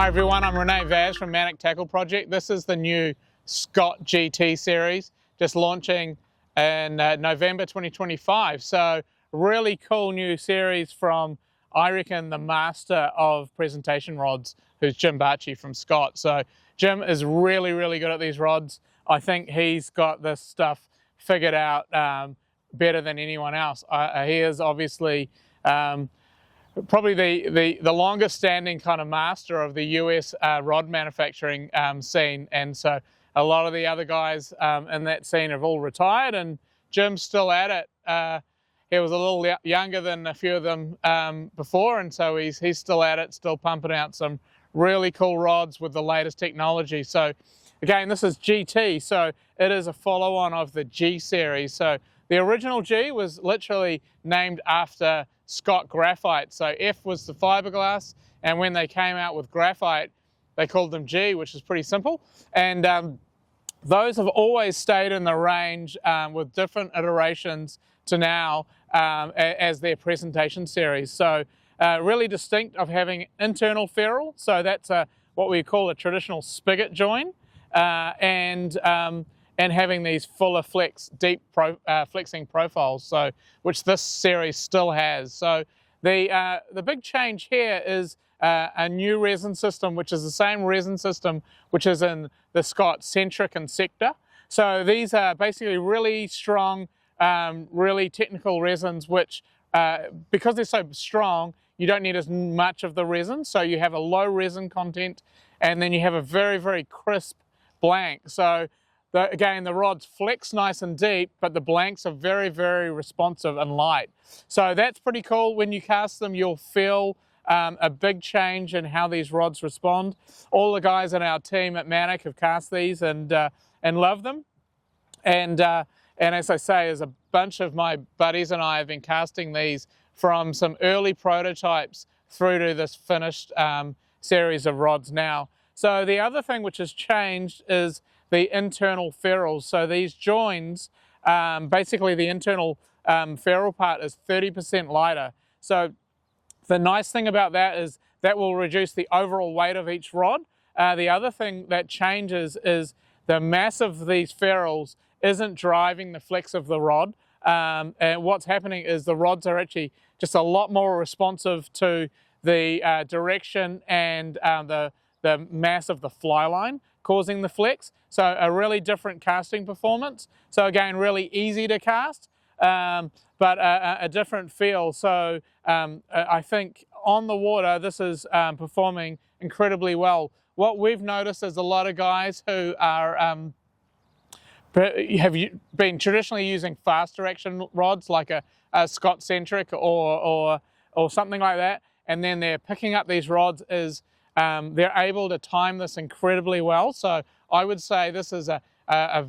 Hi everyone, I'm Rene Vaz from Manic Tackle Project. This is the new Scott GT series, just launching in November 2025. So really cool new series from, I reckon, the master of presentation rods, who's Jim Barchi from Scott. So Jim is really good at these rods. I think he's got this stuff figured out better than anyone else. He is obviously probably the longest standing kind of master of the US rod manufacturing scene, and so a lot of the other guys in that scene have all retired, and Jim's still at it. He was a little younger than a few of them before, and so he's still at it, still pumping out some really cool rods with the latest technology. So again, this is GT, so it is a follow-on of the G series. So the original G was literally named after Scott graphite. So F was the fiberglass, and when they came out with graphite, they called them G, which is pretty simple. And those have always stayed in the range with different iterations to now as their presentation series. So really distinct of having internal ferrule. So that's what we call a traditional spigot join, and having these fuller flex, deep flexing profiles, so which this series still has. So the big change here is a new resin system, which is the same resin system which is in the Scott Centric and Sector. So these are basically really strong, really technical resins, which because they're so strong, you don't need as much of the resin. So you have a low resin content, and then you have a very crisp blank. So again, the rods flex nice and deep, but the blanks are very responsive and light. So that's pretty cool. When you cast them, you'll feel a big change in how these rods respond. All the guys in our team at Manic have cast these and love them. And as I say, as a bunch of my buddies and I have been casting these from some early prototypes through to this finished series of rods now. So the other thing which has changed is the internal ferrules. So these joins, basically the internal ferrule part is 30% lighter. So the nice thing about that is that will reduce the overall weight of each rod. The other thing that changes is the mass of these ferrules isn't driving the flex of the rod. And what's happening is the rods are actually just a lot more responsive to the direction and the mass of the fly line causing the flex. So a really different casting performance. So again, really easy to cast, but a different feel. So I think on the water, this is performing incredibly well. What we've noticed is a lot of guys who are have been traditionally using faster action rods like a Scott Centric or something like that, and then they're picking up these rods is they're able to time this incredibly well. So I would say this is a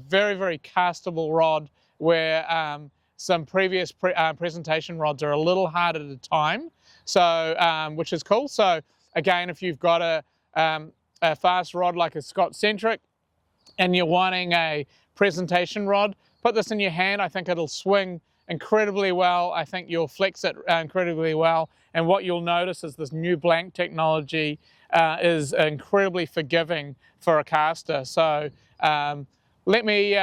very castable rod where some previous presentation rods are a little harder to time, so which is cool. So again, if you've got a fast rod like a Scott Centric and you're wanting a presentation rod, put this in your hand. I think it'll swing incredibly well. I think you'll flex it incredibly well, and what you'll notice is this new blank technology is incredibly forgiving for a caster. So let me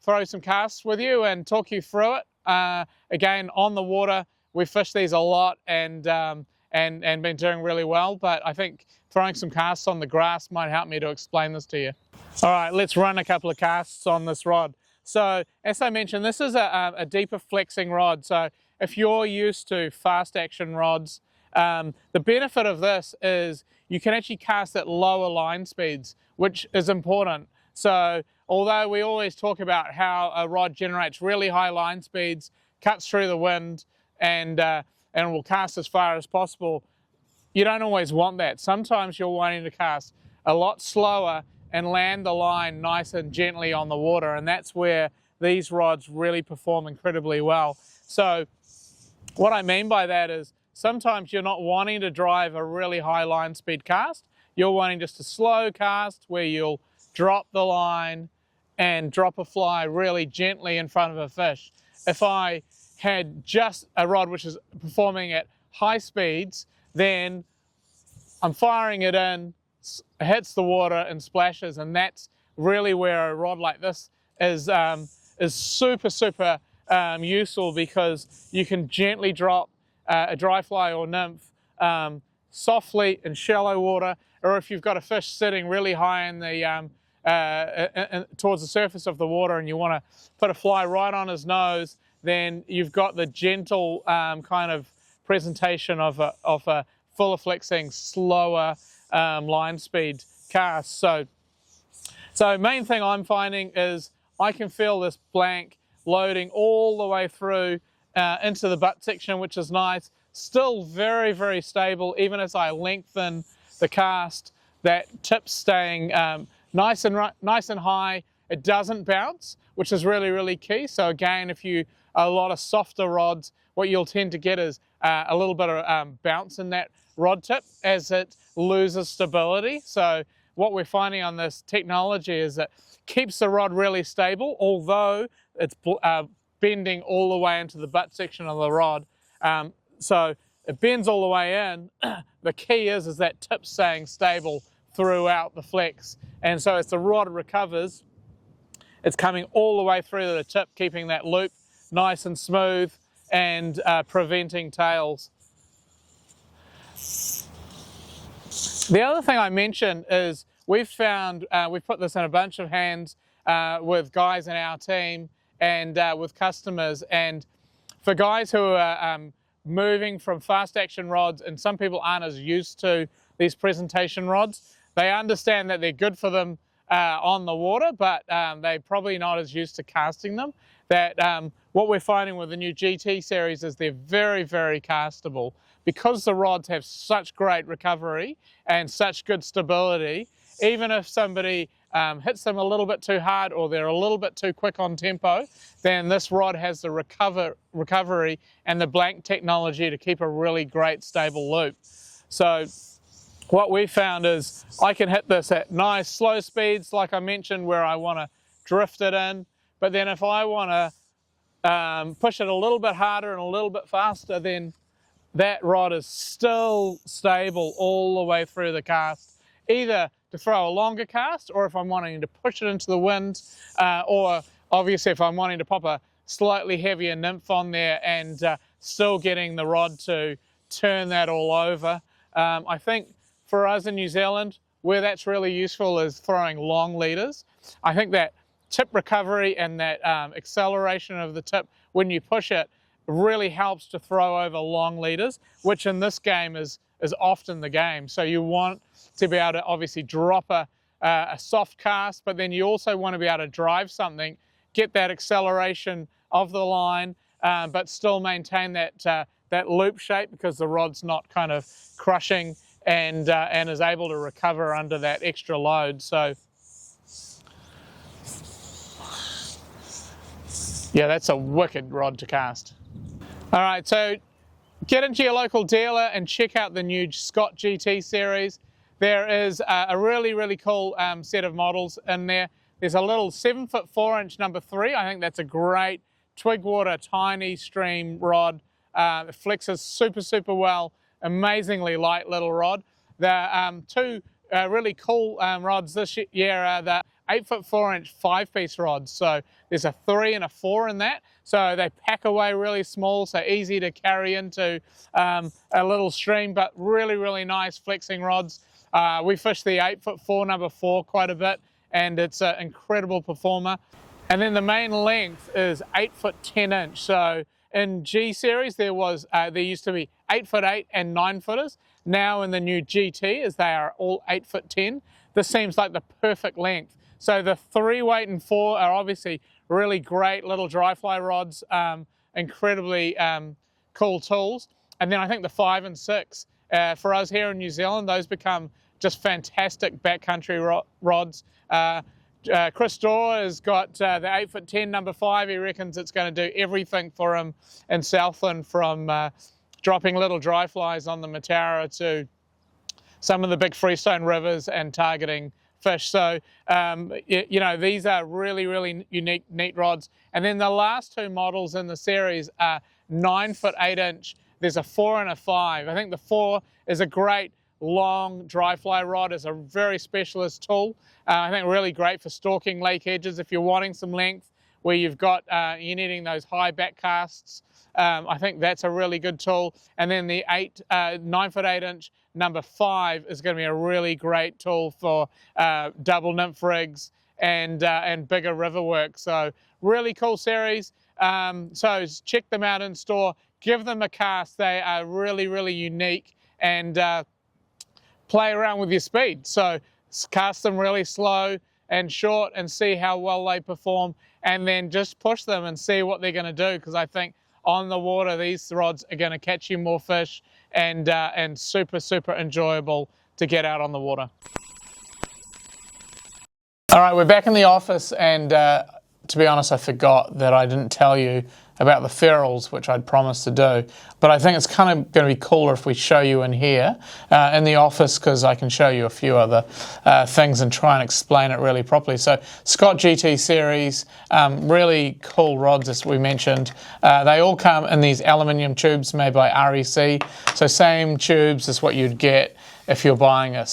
throw some casts with you and talk you through it. Again, on the water, we fish these a lot and been doing really well, but I think throwing some casts on the grass might help me to explain this to you. All right, let's run a couple of casts on this rod. So as I mentioned, this is a deeper flexing rod. So if you're used to fast action rods, the benefit of this is you can actually cast at lower line speeds, which is important. So although we always talk about how a rod generates really high line speeds, cuts through the wind, and will cast as far as possible, you don't always want that. Sometimes you're wanting to cast a lot slower and land the line nice and gently on the water, and that's where these rods really perform incredibly well. So what I mean by that is sometimes you're not wanting to drive a really high line speed cast. You're wanting just a slow cast where you'll drop the line and drop a fly really gently in front of a fish. If I had just a rod which is performing at high speeds, then I'm firing it in, hits the water and splashes, and that's really where a rod like this is super useful, because you can gently drop a dry fly or nymph softly in shallow water, or if you've got a fish sitting really high in the towards the surface of the water and you want to put a fly right on his nose, then you've got the gentle kind of presentation of a fuller flexing, slower line speed cast. So main thing I'm finding is I can feel this blank loading all the way through into the butt section, which is nice. Still very stable, even as I lengthen the cast. That tip's staying nice and high. It doesn't bounce, which is really key. So again, if you a lot of softer rods, what you'll tend to get is a little bit of bounce in that rod tip as it loses stability. So what we're finding on this technology is that keeps the rod really stable, although it's bending all the way into the butt section of the rod. So it bends all the way in. The key is that tip staying stable throughout the flex. And so as the rod recovers, it's coming all the way through the tip, keeping that loop nice and smooth and preventing tails. The other thing I mentioned is we've found, we've put this in a bunch of hands with guys in our team and with customers, and for guys who are moving from fast action rods, and some people aren't as used to these presentation rods, they understand that they're good for them on the water, but they're probably not as used to casting them. That what we're finding with the new GT series is they're very castable. Because the rods have such great recovery and such good stability, even if somebody hits them a little bit too hard or they're a little bit too quick on tempo, then this rod has the recovery and the blank technology to keep a really great stable loop. So what we found is I can hit this at nice slow speeds, like I mentioned, where I want to drift it in, but then if I want to push it a little bit harder and a little bit faster, then that rod is still stable all the way through the cast, either to throw a longer cast, or if I'm wanting to push it into the wind, or obviously if I'm wanting to pop a slightly heavier nymph on there and still getting the rod to turn that all over. I think for us in New Zealand, where that's really useful is throwing long leaders. I think that tip recovery and that acceleration of the tip when you push it really helps to throw over long leaders, which in this game is often the game. So you want to be able to obviously drop a soft cast, but then you also want to be able to drive something, get that acceleration of the line, but still maintain that loop shape, because the rod's not kind of crushing and is able to recover under that extra load. So yeah, that's a wicked rod to cast. All right, so get into your local dealer and check out the new Scott GT series. There is a really cool set of models in there. There's a little 7-foot 4-inch number 3. I think that's a great twig water, tiny stream rod. It flexes super well. Amazingly light little rod. The two really cool rods this year are the 8-foot 4-inch 5-piece rods. So there's a 3 and a 4 in that. So they pack away really small, so easy to carry into a little stream, but really nice flexing rods. We fish the 8-foot 4 number 4 quite a bit, and it's an incredible performer. And then the main length is 8-foot 10-inch. So in G series there used to be 8-foot 8 and 9-footers. Now in the new GT is they are all 8-foot 10. This seems like the perfect length. So the 3, weight and 4 are obviously really great little dry fly rods, incredibly cool tools. And then I think the 5 and 6 for us here in New Zealand, those become just fantastic backcountry rods. Chris Dorr has got the 8-foot 10 number 5. He reckons it's going to do everything for him in Southland, from dropping little dry flies on the Matara to some of the big freestone rivers and targeting fish. So you know, these are really unique, neat rods. And then the last 2 models in the series are 9-foot 8-inch. There's a 4 and a 5. I think the 4 is a great long dry fly rod is a very specialist tool. I think really great for stalking lake edges if you're wanting some length where you've got, you're needing those high back casts. I think that's a really good tool. And then the 9'8" number 5 is going to be a really great tool for double nymph rigs and bigger river work. So really cool series. So check them out in store. Give them a cast. They are really, really unique, and play around with your speed. So cast them really slow and short and see how well they perform, and then just push them and see what they're going to do, because I think on the water these rods are going to catch you more fish, and super, super enjoyable to get out on the water. All right, we're back in the office, and to be honest, I forgot that I didn't tell you about the Ferrules, which I'd promised to do. But I think it's kind of going to be cooler if we show you in here, in the office, because I can show you a few other things and try and explain it really properly. So Scott GT series, really cool rods, as we mentioned. They all come in these aluminium tubes made by REC. So same tubes as what you'd get if you're buying a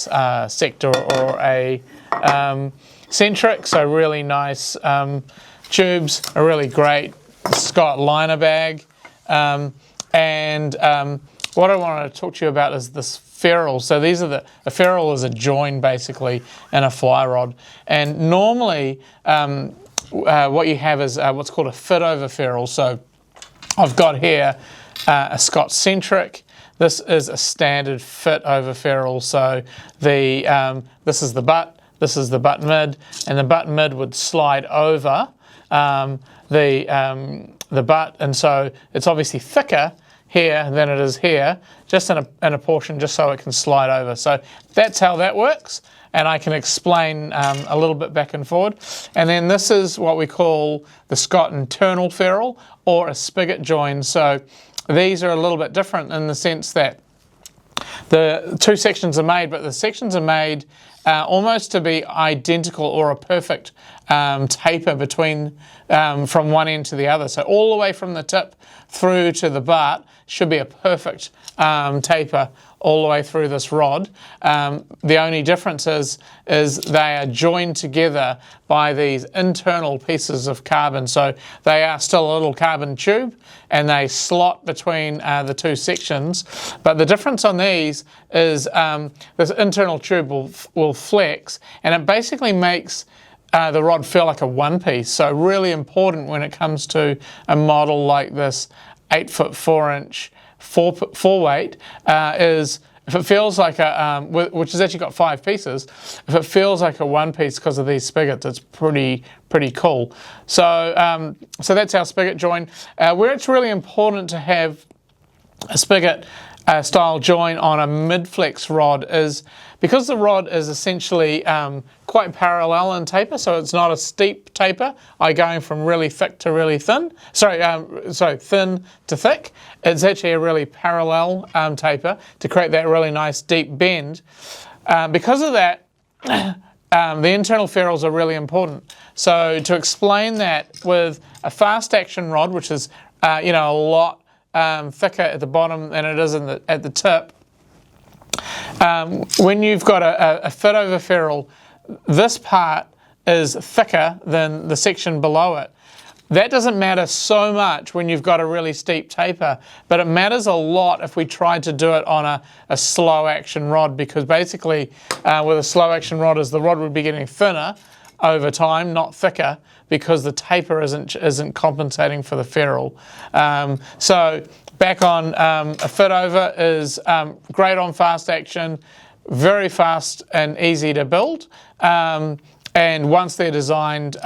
Sector or a Centric. So really nice tubes, are really great. Scott liner bag, and what I wanted to talk to you about is this ferrule. So these are a ferrule is a join basically in a fly rod, and normally what you have is what's called a fit over ferrule. So I've got here a Scott Centric. This is a standard fit over ferrule. So this is the butt, this is the butt mid, and the butt mid would slide over the butt, and so it's obviously thicker here than it is here, just in a portion, just so it can slide over. So that's how that works, and I can explain a little bit back and forward. And then this is what we call the Scott internal ferrule, or a spigot join. So these are a little bit different in the sense that the two sections are made, but the sections are made almost to be identical, or a perfect taper between from one end to the other. So all the way from the tip through to the butt should be a perfect taper all the way through this rod. The only difference is they are joined together by these internal pieces of carbon. So they are still a little carbon tube, and they slot between the two sections. But the difference on these is this internal tube will flex, and it basically makes the rod feel like a one piece. So really important when it comes to a model like this 8'4" 4 weight, is if it feels like a, which has actually got 5 pieces, if it feels like a one piece because of these spigots, it's pretty cool. So so that's our spigot join. Where it's really important to have a spigot style join on a mid-flex rod is because the rod is essentially quite parallel in taper, so it's not a steep taper, going from really thick to really thin. Sorry, thin to thick. It's actually a really parallel taper to create that really nice deep bend. Because of that, the internal ferrules are really important. So to explain that with a fast action rod, which is a lot thicker at the bottom than it is at the tip. When you've got a fit over ferrule, this part is thicker than the section below it. That doesn't matter so much when you've got a really steep taper, but it matters a lot if we tried to do it on a slow action rod, because basically with a slow action rod the rod would be getting thinner over time, not thicker, because the taper isn't compensating for the ferrule. So back on a fit over is great on fast action, very fast and easy to build. And once they're designed,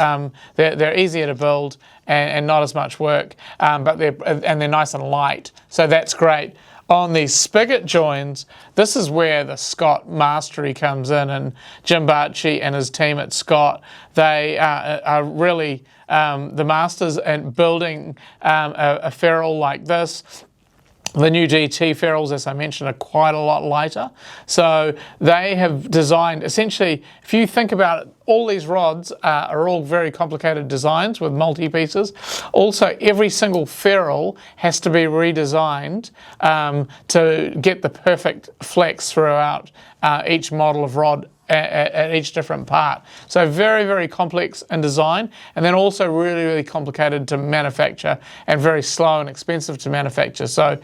they're easier to build and not as much work, but they're nice and light. So that's great. On these spigot joins, this is where the Scott mastery comes in, and Jim Barchi and his team at Scott, they are really the masters at building a ferrule like this. The new GT ferrules, as I mentioned, are quite a lot lighter. So they have designed, essentially, if you think about it, all these rods are all very complicated designs with multi-pieces. Also, every single ferrule has to be redesigned to get the perfect flex throughout each model of rod at each different part. So very, very complex in design, and then also really, really complicated to manufacture and very slow and expensive to manufacture. So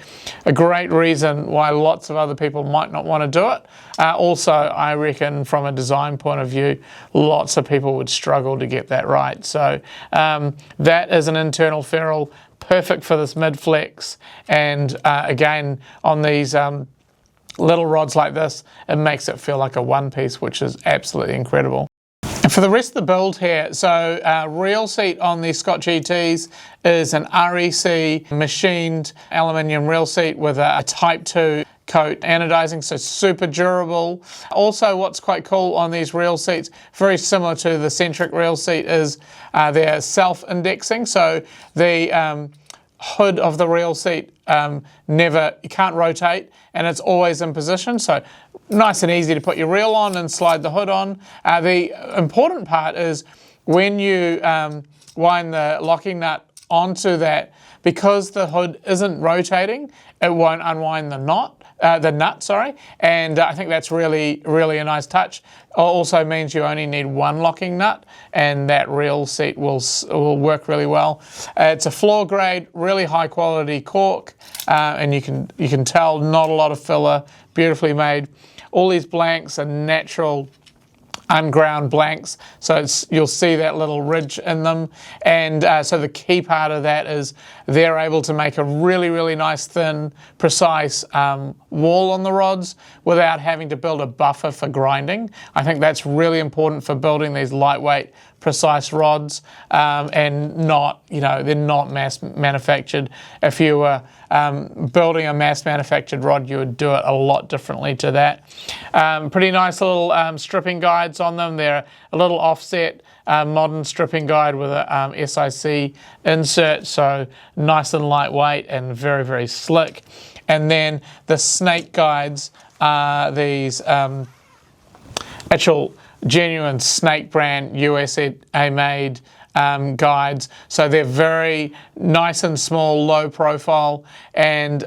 a great reason why lots of other people might not want to do it. Also, I reckon from a design point of view, lots of people would struggle to get that right. So that is an internal ferrule, perfect for this mid-flex, and again, on these little rods like this, it makes it feel like a one piece, which is absolutely incredible. And for the rest of the build here, so reel seat on the Scott GTs is an REC machined aluminium reel seat with a Type 2 coat anodizing, so super durable. Also, what's quite cool on these reel seats, very similar to the centric reel seat, is they're self-indexing, so the hood of the reel seat you can't rotate, and it's always in position, so nice and easy to put your reel on and slide the hood on. The important part is when you wind the locking nut onto that, because the hood isn't rotating, it won't unwind the nut, and I think that's really, really a nice touch. Also means you only need one locking nut, and that reel seat will work really well. It's a floor grade, really high quality cork, and you can tell not a lot of filler, beautifully made. All these blanks are natural unground blanks, so you'll see that little ridge in them, and so the key part of that is they're able to make a really, really nice, thin, precise wall on the rods without having to build a buffer for grinding. I think that's really important for building these lightweight, precise rods, and they're not mass manufactured. If you were building a mass manufactured rod, you would do it a lot differently to that. Pretty nice little stripping guides on them. They're a little offset modern stripping guide with a SIC insert, so nice and lightweight and very, very slick. And then the snake guides are these actual genuine snake brand USA made guides, so they're very nice and small, low profile, and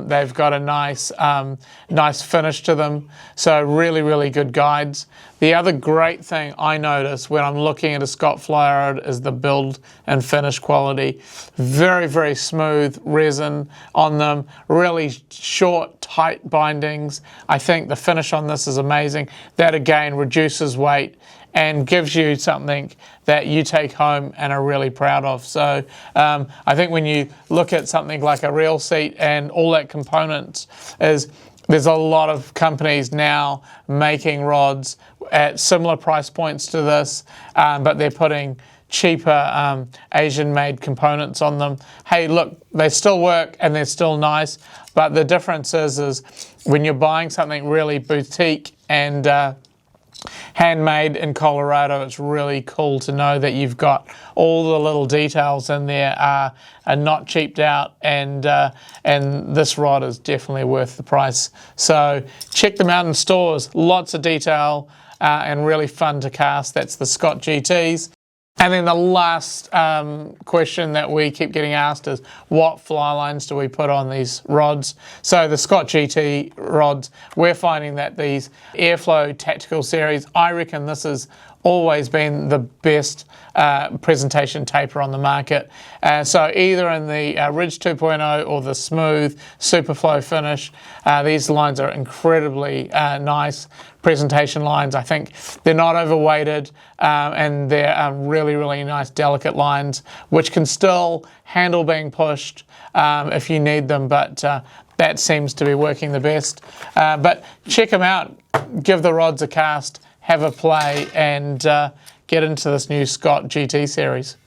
they've got a nice finish to them, so really, really good guides. The other great thing I notice when I'm looking at a Scott fly rod is the build and finish quality. Very, very smooth resin on them, really short, tight bindings. I think the finish on this is amazing. That again reduces weight and gives you something that you take home and are really proud of. So I think when you look at something like a reel seat and all that components, there's a lot of companies now making rods at similar price points to this, but they're putting cheaper Asian-made components on them. Hey, look, they still work and they're still nice, but the difference is when you're buying something really boutique and handmade in Colorado, it's really cool to know that you've got all the little details in there are not cheaped out, and this rod is definitely worth the price. So check them out in stores. Lots of detail and really fun to cast. That's the Scott GTs. And then the last question that we keep getting asked is, what fly lines do we put on these rods? So the Scott GT rods, we're finding that these Airflo Tactical Series, I reckon this has always been the best presentation taper on the market. So either in the Ridge 2.0 or the smooth Superflow finish, these lines are incredibly nice presentation lines. I think they're not overweighted, and they're really, really nice, delicate lines, which can still handle being pushed if you need them, but that seems to be working the best. But check them out, give the rods a cast, have a play, and get into this new Scott GT series.